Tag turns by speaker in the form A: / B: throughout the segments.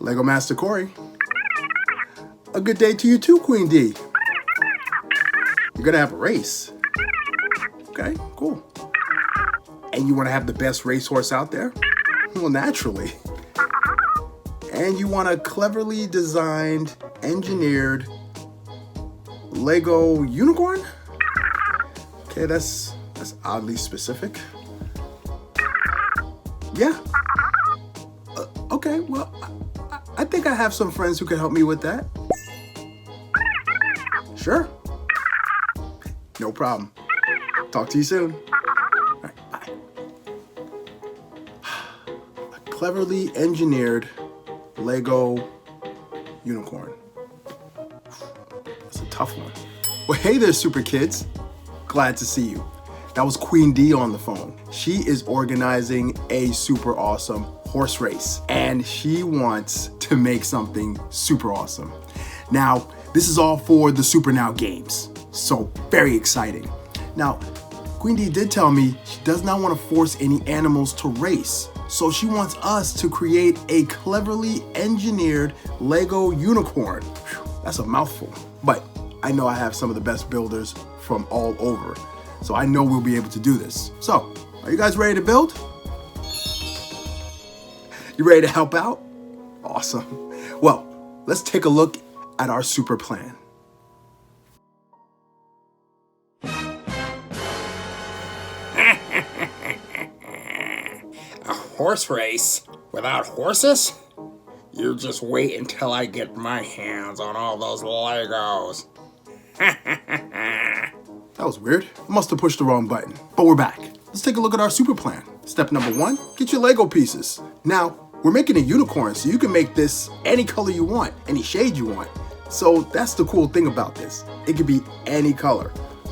A: Legomaster Corey. A good day to you too, Queen D. You're gonna have a race. Okay, cool. And you wanna have the best racehorse out there? Well, naturally. And you want a cleverly designed, engineered Lego unicorn? Okay, that's oddly specific. Yeah. Okay, well, I think I have some friends who can help me with that. Sure. No problem. Talk to you soon. All right, bye. A cleverly engineered Lego unicorn. That's a tough one. Well, hey there, super kids. Glad to see you. That was Queen D on the phone. She is organizing a super awesome horse race, and she wants to make something super awesome. Now, this is all for the Super Now games, so very exciting. Now, Queen D did tell me she does not want to force any animals to race, so she wants us to create a cleverly engineered Lego unicorn. Whew, that's a mouthful, but I know I have some of the best builders from all over, so I know we'll be able to do this. So, are you guys ready to build? You ready to help out? Awesome. Well, let's take a look at our super plan.
B: A horse race without horses? You just wait until I get my hands on all those Legos.
A: That was weird. I must have pushed the wrong button, but we're back. Let's take a look at our super plan. Step number 1, get your Lego pieces. Now, we're making a unicorn, so you can make this any color you want, any shade you want. So that's the cool thing about this. It could be any color.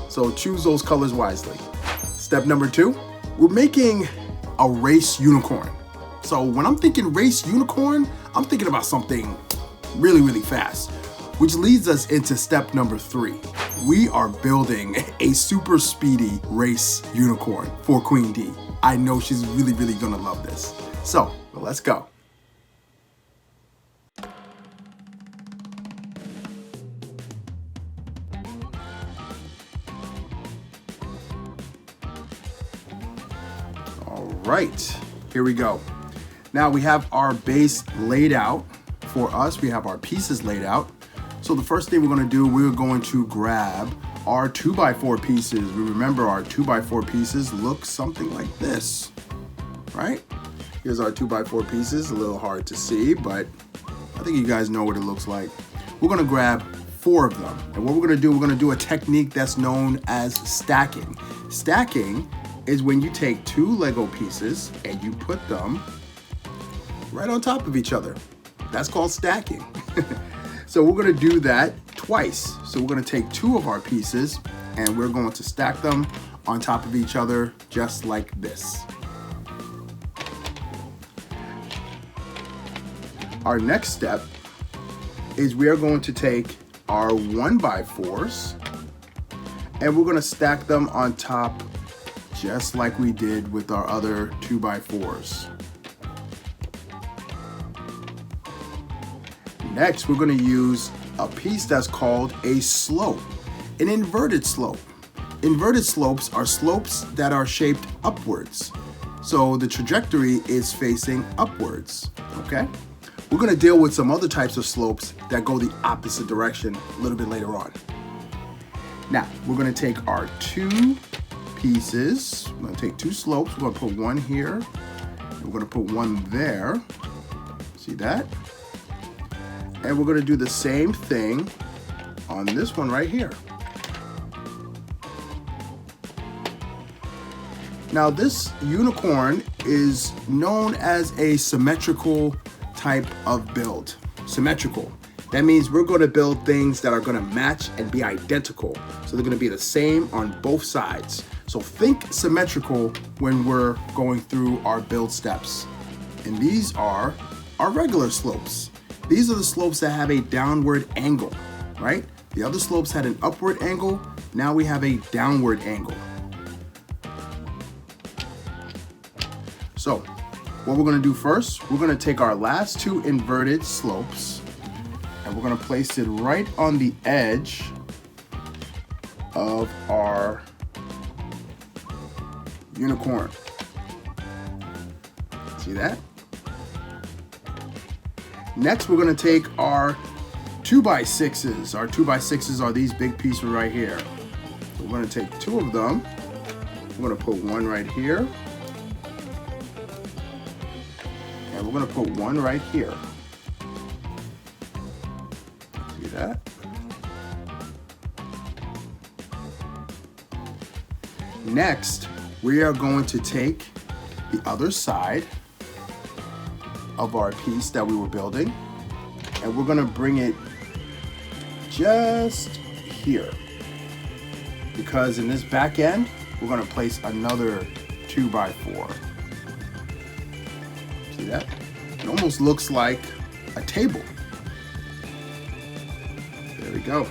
A: So choose those colors wisely. Step number 2, we're making a race unicorn. So when I'm thinking race unicorn, I'm thinking about something really, really fast, which leads us into step number 3. We are building a super speedy race unicorn for Queen D. I know she's really, really gonna love this. So let's go. All right, here we go. Now we have our base laid out for us. We have our pieces laid out. So the first thing we're gonna do, we're going to grab our 2x4 pieces. We remember our 2x4 pieces look something like this, right? Here's our 2x4 pieces, a little hard to see, but I think you guys know what it looks like. We're gonna grab 4 of them. And what we're gonna do a technique that's known as stacking. Stacking is when you take 2 Lego pieces and you put them right on top of each other. That's called stacking. So we're gonna do that twice. So we're gonna take 2 of our pieces and we're going to stack them on top of each other just like this. Our next step is we are going to take our 1x4s and we're gonna stack them on top just like we did with our other 2x4s. Next, we're gonna use a piece that's called a slope, an inverted slope. Inverted slopes are slopes that are shaped upwards. So the trajectory is facing upwards, okay? We're gonna deal with some other types of slopes that go the opposite direction a little bit later on. Now, we're gonna take our 2 pieces. We're gonna take 2 slopes. We're gonna put one here, and we're gonna put one there. See that? And we're gonna do the same thing on this one right here. Now this unicorn is known as a symmetrical type of build. Symmetrical. That means we're gonna build things that are gonna match and be identical. So they're gonna be the same on both sides. So think symmetrical when we're going through our build steps. And these are our regular slopes. These are the slopes that have a downward angle, right? The other slopes had an upward angle. Now we have a downward angle. So what we're gonna do first, we're gonna take our last two inverted slopes and we're gonna place it right on the edge of our unicorn. See that? Next, we're gonna take our 2x6s. Our 2x6s are these big pieces right here. So we're gonna take two of them. We're gonna put one right here. And we're gonna put one right here. See that? Next, we are going to take the other side of our piece that we were building, and we're gonna bring it just here, because in this back end, we're gonna place another 2x4. See that? It almost looks like a table. There we go.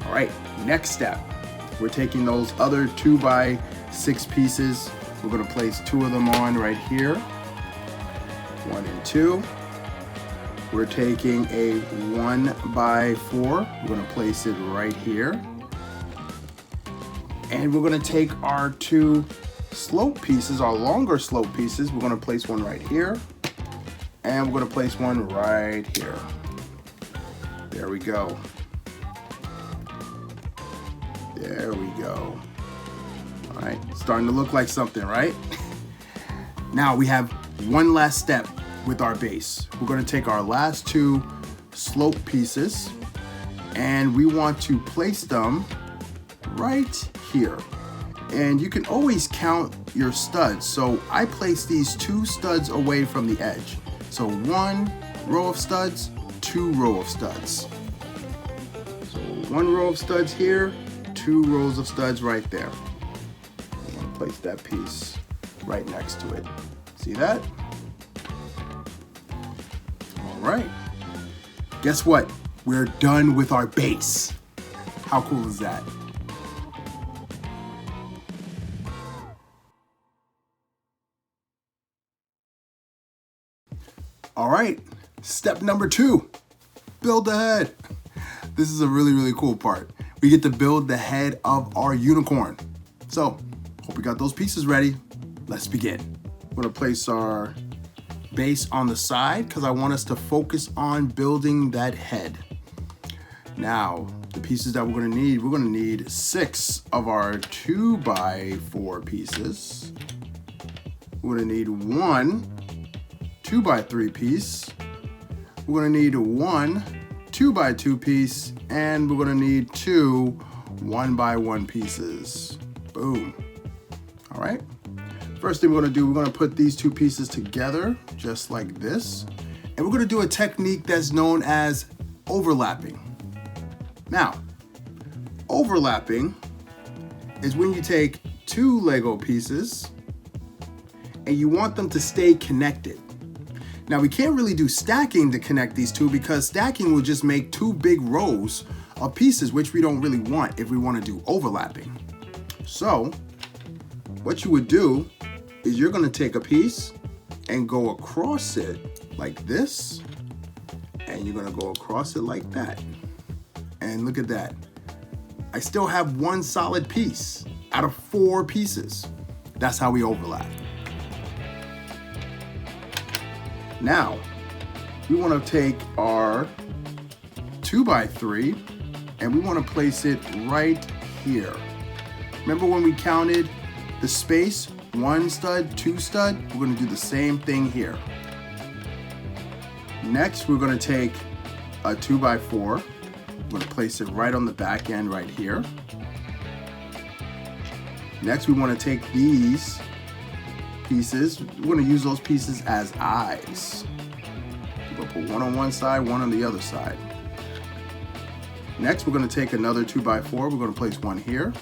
A: All right, next step. We're taking those other 2x6 pieces. We're gonna place two of them on right here. 1 and 2. We're taking a 1x4. We're gonna place it right here. And we're gonna take our two slope pieces, our longer slope pieces. We're gonna place one right here. And we're gonna place one right here. There we go. There we go. All right, starting to look like something, right? Now we have one last step with our base. We're gonna take our last two slope pieces and we want to place them right here. And you can always count your studs. So I place these two studs away from the edge. So 1 row of studs, 2 row of studs. So 1 row of studs here, 2 rows of studs right there. I'm gonna place that piece right next to it. See that? All right. Guess what? We're done with our base. How cool is that? All right, step number 2, build the head. This is a really, really cool part. We get to build the head of our unicorn. So, hope we got those pieces ready. Let's begin. We're gonna place our base on the side because I want us to focus on building that head. Now, the pieces that we're gonna need 6 of our 2x4 pieces. We're gonna need 1 2x3 piece. We're gonna need 1 2x2 piece, and we're gonna need 2 1x1 pieces. Boom. All right. First thing we're gonna do, we're gonna put these two pieces together just like this. And we're gonna do a technique that's known as overlapping. Now, overlapping is when you take 2 Lego pieces and you want them to stay connected. Now we can't really do stacking to connect these two because stacking will just make 2 big rows of pieces, which we don't really want if we want to do overlapping. So what you would do is you're going to take a piece and go across it like this, and you're going to go across it like that. And look at that. I still have 1 solid piece out of 4 pieces. That's how we overlap. Now, we want to take our 2x3 and we want to place it right here. Remember when we counted the space, 1 stud, 2 stud? We're going to do the same thing here. Next, we're going to take a 2x4. We're going to place it right on the back end right here. Next, we want to take these pieces. We're going to use those pieces as eyes. We're going to put one on one side, one on the other side. Next, we're going to take another 2x4. We're going to place one here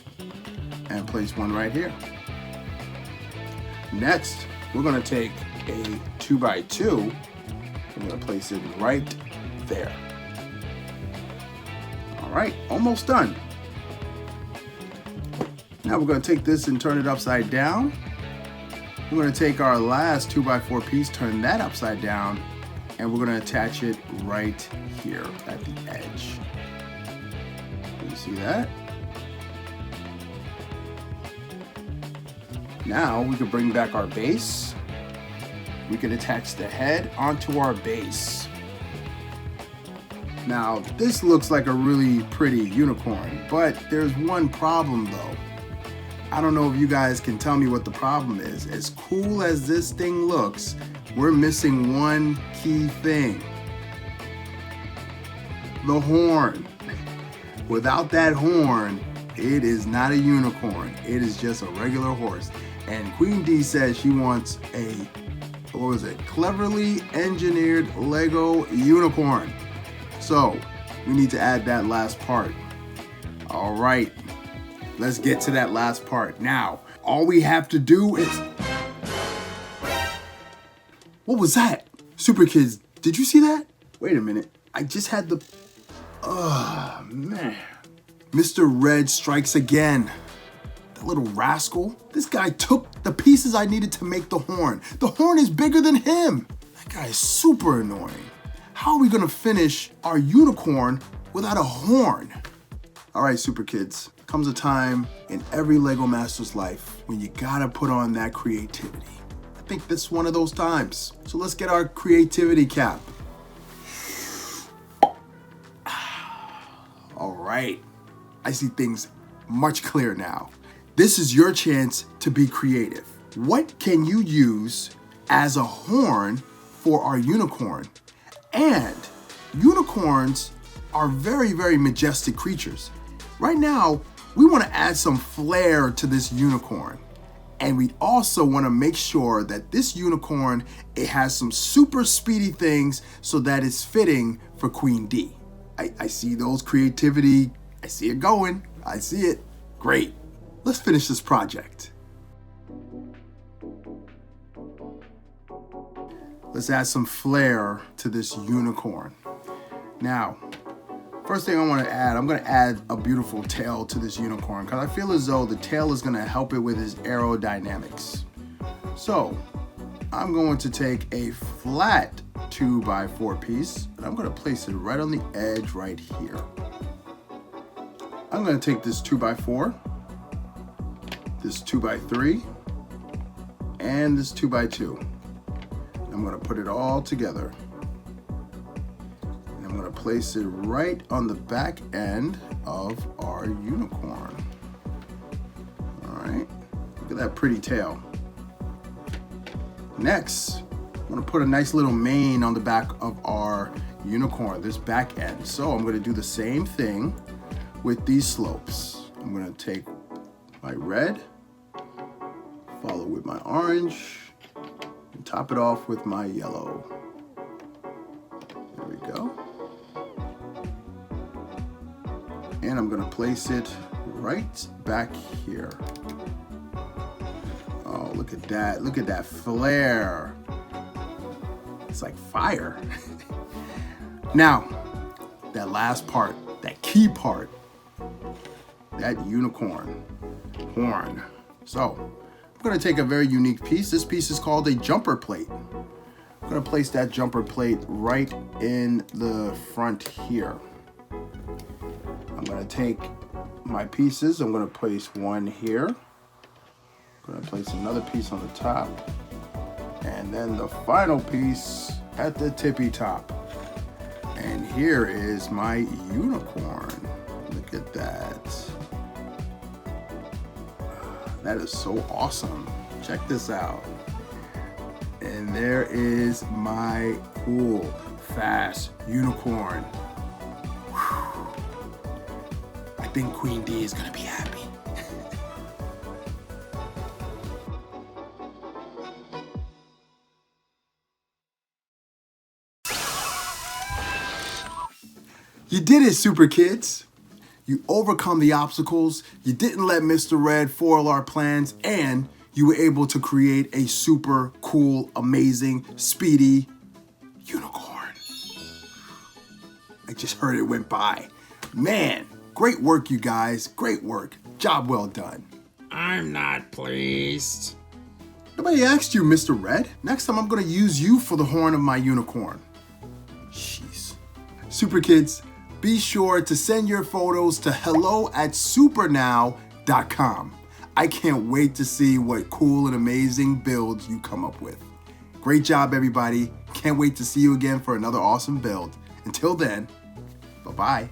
A: and place one right here. Next, we're going to take a 2x2. We're going to place it right there. All right, almost done. Now we're going to take this and turn it upside down. We're going to take our last 2x4 piece, turn that upside down, and we're going to attach it right here at the edge. You see that? Now we can bring back our base. We can attach the head onto our base. Now this looks like a really pretty unicorn, but there's one problem though. I don't know if you guys can tell me what the problem is. As cool as this thing looks, we're missing one key thing. The horn. Without that horn, it is not a unicorn. It is just a regular horse. And Queen D says she wants a, what was it, cleverly engineered Lego unicorn. So we need to add that last part. All right. Let's get to that last part. Now, all we have to do is... What was that? Super Kids, did you see that? Wait a minute. I just had the... Oh, man. Mr. Red strikes again. That little rascal. This guy took the pieces I needed to make the horn. The horn is bigger than him. That guy is super annoying. How are we going to finish our unicorn without a horn? All right, Super Kids. Comes a time in every Legomaster's life when you gotta put on that creativity. I think this is one of those times. So let's get our creativity cap. All right, I see things much clearer now. This is your chance to be creative. What can you use as a horn for our unicorn? And unicorns are very, very majestic creatures. Right now, we want to add some flair to this unicorn. And we also want to make sure that this unicorn, it has some super speedy things so that it's fitting for Queen D. I see those creativity. I see it going. I see it. Great. Let's finish this project. Let's add some flair to this unicorn. Now, first thing I want to add, I'm going to add a beautiful tail to this unicorn because I feel as though the tail is going to help it with its aerodynamics. So I'm going to take a flat 2x4 piece and I'm going to place it right on the edge right here. I'm going to take this 2x4, this 2x3, and this 2x2. I'm going to put it all together. I'm going to place it right on the back end of our unicorn. All right, look at that pretty tail. Next, I'm going to put a nice little mane on the back of our unicorn, this back end. So I'm going to do the same thing with these slopes. I'm going to take my red, follow with my orange, and top it off with my yellow. There we go. And I'm gonna place it right back here. Oh, look at that. Look at that flare. It's like fire. Now, that last part, that key part, that unicorn horn. So, I'm gonna take a very unique piece. This piece is called a jumper plate. I'm gonna place that jumper plate right in the front here. I'm going to take my pieces. I'm going to place one here. I'm going to place another piece on the top. And then the final piece at the tippy top. And here is my unicorn. Look at that. That is so awesome. Check this out. And there is my cool, fast unicorn. I think Queen D is gonna be happy. You did it, Super Kids. You overcome the obstacles, you didn't let Mr. Red foil our plans, and you were able to create a super cool, amazing, speedy unicorn. I just heard it went by. Man, great work, you guys. Great work. Job well done.
B: I'm not pleased.
A: Nobody asked you, Mr. Red. Next time I'm gonna use you for the horn of my unicorn. Jeez. Super kids, be sure to send your photos to hello@supernow.com. I can't wait to see what cool and amazing builds you come up with. Great job, everybody. Can't wait to see you again for another awesome build. Until then, bye-bye.